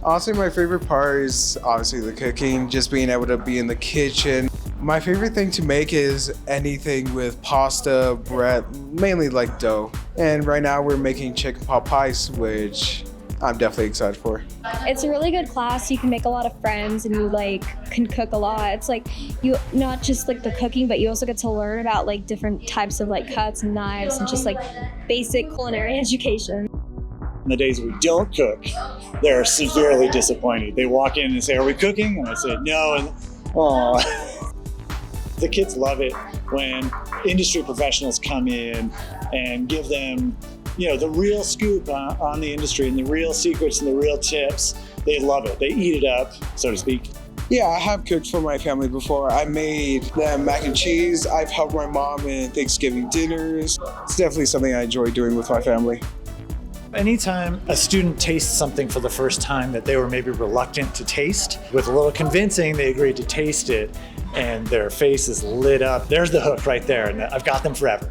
Honestly, my favorite part is obviously the cooking, just being able to be in the kitchen. My favorite thing to make is anything with pasta, bread, mainly like dough. And right now we're making chicken pot pies, which I'm definitely excited for. It's a really good class. You can make a lot of friends and you can cook a lot. It's you not just the cooking, but you also get to learn about different types of cuts and knives and just basic culinary education. On the days we don't cook, they're severely disappointed. They walk in and say, "Are we cooking?" And I say, "No." And oh, the kids love it when industry professionals come in and give them, the real scoop on the industry and the real secrets and the real tips. They love it. They eat it up, so to speak. Yeah, I have cooked for my family before. I made them mac and cheese. I've helped my mom in Thanksgiving dinners. It's definitely something I enjoy doing with my family. Anytime a student tastes something for the first time that they were maybe reluctant to taste, with a little convincing, they agreed to taste it and their face is lit up. There's the hook right there, and I've got them forever.